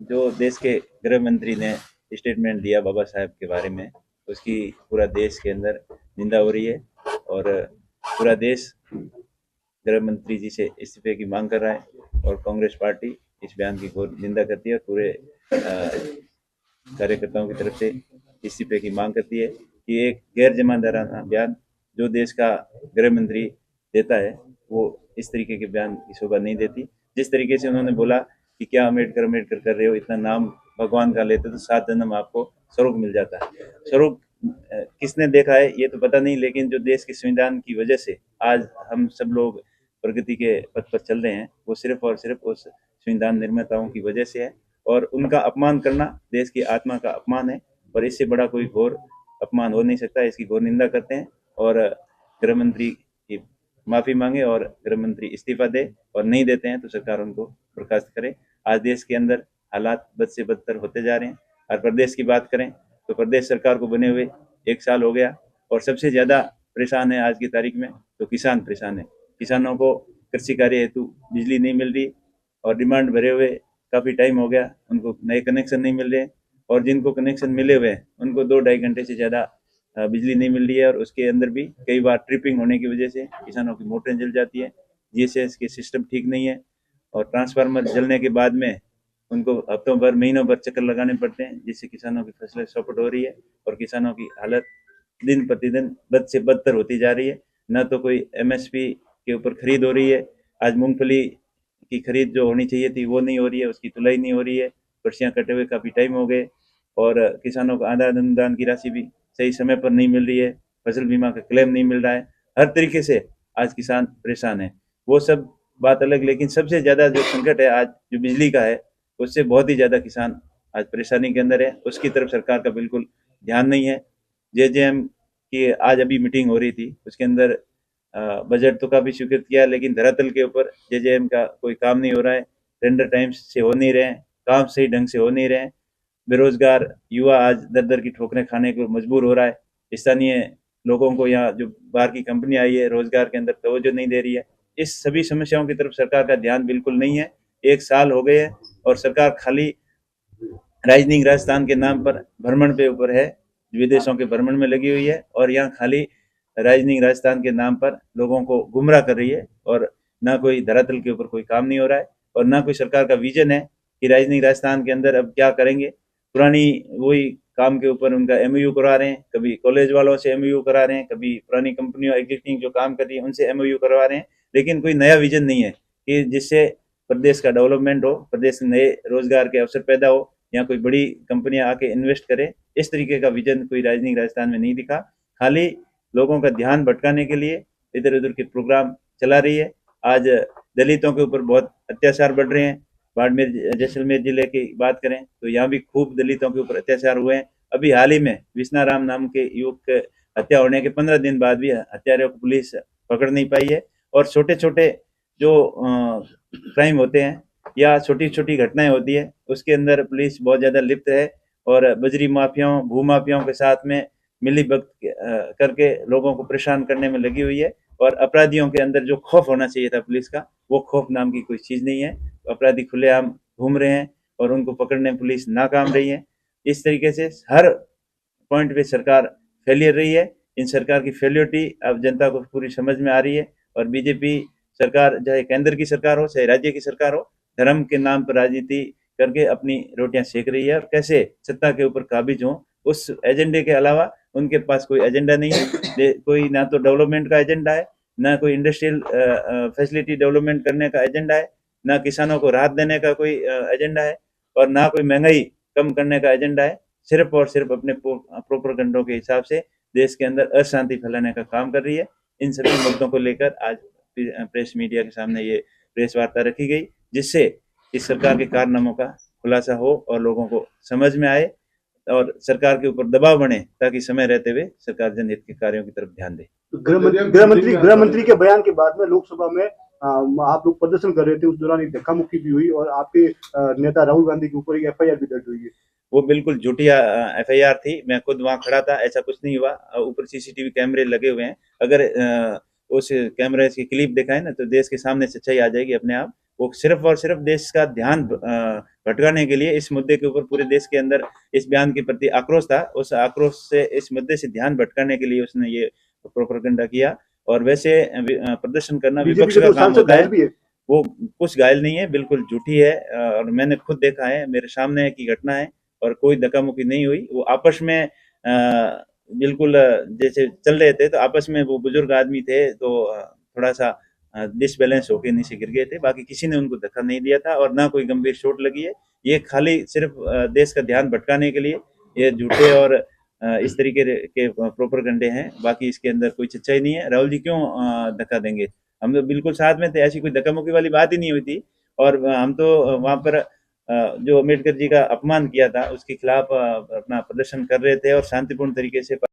जो देश के गृह मंत्री ने स्टेटमेंट दिया बाबा साहेब के बारे में, उसकी पूरा देश के अंदर निंदा हो रही है और पूरा देश गृह मंत्री जी से इस्तीफे की मांग कर रहा है और कांग्रेस पार्टी इस बयान की घोर निंदा करती है। पूरे कार्यकर्ताओं की तरफ से इस्तीफे की मांग करती है कि एक गैर जमानदाराना बयान जो देश का गृह मंत्री देता है वो इस तरीके के बयान की शोभा नहीं देती। जिस तरीके से उन्होंने बोला कि क्या अम्बेडकर अम्बेडकर कर रहे हो, इतना नाम भगवान का लेते तो 7 जन्म आपको स्वर्ग मिल जाता है। स्वर्ग किसने देखा है ये तो पता नहीं, लेकिन जो देश के संविधान की वजह से आज हम सब लोग प्रगति के पथ पर चल रहे हैं वो सिर्फ और सिर्फ उस संविधान निर्माताओं की वजह से है और उनका अपमान करना देश की आत्मा का अपमान है और इससे बड़ा कोई घोर अपमान हो नहीं सकता। इसकी घोर निंदा करते हैं और गृह मंत्री की माफी मांगे और गृह मंत्री इस्तीफा दे और नहीं देते हैं तो सरकार उनको बर्खास्त करे। आज देश के अंदर हालात बद से बदतर होते जा रहे हैं और प्रदेश की बात करें तो प्रदेश सरकार को बने हुए 1 साल हो गया और सबसे ज्यादा परेशान है आज की तारीख में तो किसान परेशान है। किसानों को कृषि कार्य हेतु बिजली नहीं मिल रही और डिमांड भरे हुए काफ़ी टाइम हो गया, उनको नए कनेक्शन नहीं मिल रहे और जिनको कनेक्शन मिले हुए हैं उनको 2-2.5 घंटे से ज़्यादा बिजली नहीं मिल रही है और उसके अंदर भी कई बार ट्रिपिंग होने की वजह से किसानों की मोटरें जल जाती है। जीएसएस के सिस्टम ठीक नहीं है और ट्रांसफार्मर जलने के बाद में उनको हफ्तों भर महीनों भर चक्कर लगाने पड़ते हैं जिससे किसानों की फसलें चौपट हो रही है और किसानों की हालत दिन प्रतिदिन बद से बदतर होती जा रही है। न तो कोई एमएसपी के ऊपर खरीद हो रही है, आज मूंगफली की खरीद जो होनी चाहिए थी वो नहीं हो रही है, उसकी तुलाई नहीं हो रही है, पर्चियाँ कटे हुए काफ़ी टाइम हो गए और किसानों को आधा अनुदान की राशि भी सही समय पर नहीं मिल रही है, फसल बीमा का क्लेम नहीं मिल रहा है, हर तरीके से आज किसान परेशान है। वो सब बात अलग, लेकिन सबसे ज़्यादा जो संकट है आज जो बिजली का है उससे बहुत ही ज़्यादा किसान आज परेशानी के अंदर है, उसकी तरफ सरकार का बिल्कुल ध्यान नहीं है। जेजेएम की आज अभी मीटिंग हो रही थी, उसके अंदर बजट तो काफ़ी स्वीकृत किया लेकिन धरातल के ऊपर जेजेएम का कोई काम नहीं हो रहा है, टेंडर टाइम से हो नहीं रहे हैं, काम सही ढंग से हो नहीं रहे हैं, बेरोजगार युवा आज दर दर की ठोकरें खाने को मजबूर हो रहा है। स्थानीय लोगों को यहाँ जो बाहर की कंपनी आई है रोजगार के अंदर तवज्जो नहीं दे रही है। इस सभी समस्याओं की तरफ सरकार का ध्यान बिल्कुल नहीं है। 1 साल हो गए हैं और सरकार खाली राजनीतिक राजस्थान के नाम पर भ्रमण पे ऊपर है, विदेशों के भ्रमण में लगी हुई है और यहाँ खाली राजनीतिक राजस्थान के नाम पर लोगों को गुमराह कर रही है और ना कोई धरातल के ऊपर कोई काम नहीं हो रहा है और ना कोई सरकार का विजन है कि राजनीतिक राजस्थान के अंदर अब क्या करेंगे। पुरानी वही काम के ऊपर उनका एमओयू करा रहे हैं, कभी कॉलेज वालों से एमओयू करा रहे हैं, कभी पुरानी कंपनियों एग्जिस्टिंग जो काम कर रही है उनसे एमओयू करवा रहे हैं, लेकिन कोई नया विजन नहीं है कि जिससे प्रदेश का डेवलपमेंट हो, प्रदेश में नए रोजगार के अवसर पैदा हो या कोई बड़ी कंपनियां आके इन्वेस्ट करे। इस तरीके का विजन कोई राजनीतिक राजस्थान में नहीं दिखा, खाली लोगों का ध्यान भटकाने के लिए इधर उधर के प्रोग्राम चला रही है। आज दलितों के ऊपर बहुत अत्याचार बढ़ रहे हैं, बाड़मेर जैसलमेर जिले की बात करें तो यहाँ भी खूब दलितों के ऊपर अत्याचार हुए हैं। अभी हाल ही में विष्णाराम नाम के युवक के हत्या होने के 15 दिन बाद भी हत्यारों को पुलिस पकड़ नहीं पाई है और छोटे छोटे जो क्राइम होते हैं या छोटी छोटी घटनाएं होती है उसके अंदर पुलिस बहुत ज़्यादा लिप्त है और बजरी माफियाओं भू माफियाओं के साथ में मिली भगत करके लोगों को परेशान करने में लगी हुई है और अपराधियों के अंदर जो खौफ होना चाहिए था पुलिस का, वो खौफ नाम की कोई चीज़ नहीं है। अपराधी खुलेआम घूम रहे हैं और उनको पकड़ने में पुलिस नाकाम रही है। इस तरीके से हर पॉइंट पे सरकार फेलियर रही है। इन सरकार की फेलियरिटी अब जनता को पूरी समझ में आ रही है और बीजेपी सरकार चाहे केंद्र की सरकार हो चाहे राज्य की सरकार हो, धर्म के नाम पर राजनीति करके अपनी रोटियां सेक रही है और कैसे सत्ता के ऊपर काबिज हो उस एजेंडे के अलावा उनके पास कोई एजेंडा नहीं है। कोई ना तो डेवलपमेंट का एजेंडा है, ना कोई इंडस्ट्रियल फैसिलिटी डेवलपमेंट करने का एजेंडा है, ना किसानों को राहत देने का कोई एजेंडा है और ना कोई महंगाई कम करने का एजेंडा है। सिर्फ और सिर्फ अपने प्रोपेगेंडों के हिसाब से देश के अंदर अशांति फैलाने का काम कर रही है। इन सभी मुद्दों को लेकर आज प्रेस मीडिया के सामने ये प्रेस वार्ता रखी गई जिससे इस सरकार के कारनामों का खुलासा हो और लोगों को समझ में आए और सरकार के ऊपर दबाव बने ताकि समय रहते हुए सरकार जनहित के कार्यों की तरफ ध्यान दे। गृह मंत्री के बयान के बाद में लोकसभा में आप लोग प्रदर्शन कर रहे थे, उस दौरान एक धक्का मुक्की भी हुई और आपके नेता राहुल गांधी के ऊपर एक एफआईआर भी दर्ज हुई है। वो बिल्कुल झूठी एफआईआर थी, मैं खुद वहां खड़ा था, ऐसा कुछ नहीं हुआ। ऊपर सीसीटीवी कैमरे लगे हुए हैं, अगर उस कैमरे की क्लिप दिखाए ना तो देश के सामने सच्चाई आ जाएगी अपने आप। वो सिर्फ और सिर्फ देश का ध्यान भटकाने के लिए इस मुद्दे के ऊपर पूरे देश के अंदर इस बयान के प्रति आक्रोश था, उस आक्रोश से इस मुद्दे से ध्यान भटकाने के लिए उसने ये प्रोपेगेंडा किया। और वैसे प्रदर्शन करना विपक्ष का काम होता है, वो कुछ घायल नहीं है, बिल्कुल झूठी है। और मैंने खुद देखा है, मेरे सामने की घटना है और कोई धक्का मुक्की नहीं हुई। वो आपस में बिल्कुल जैसे चल रहे थे, तो आपस में वो बुजुर्ग आदमी थे, तो थोड़ा सा डिसबैलेंस होकर नीचे गिर गए थे। बाकी किसी ने उनको धक्का नहीं दिया था और ना कोई गंभीर चोट लगी है। ये खाली सिर्फ देश का ध्यान भटकाने के लिए ये झूठे और इस तरीके के प्रोपेगेंडे हैं। बाकी इसके अंदर कोई सच्चाई नहीं है। राहुल जी क्यों धक्का देंगे? हम तो बिल्कुल साथ में थे, ऐसी कोई धक्का मुक्की वाली बात ही नहीं हुई थी। और हम तो वहां पर जो अम्बेडकर जी का अपमान किया था उसके खिलाफ अपना प्रदर्शन कर रहे थे और शांतिपूर्ण तरीके से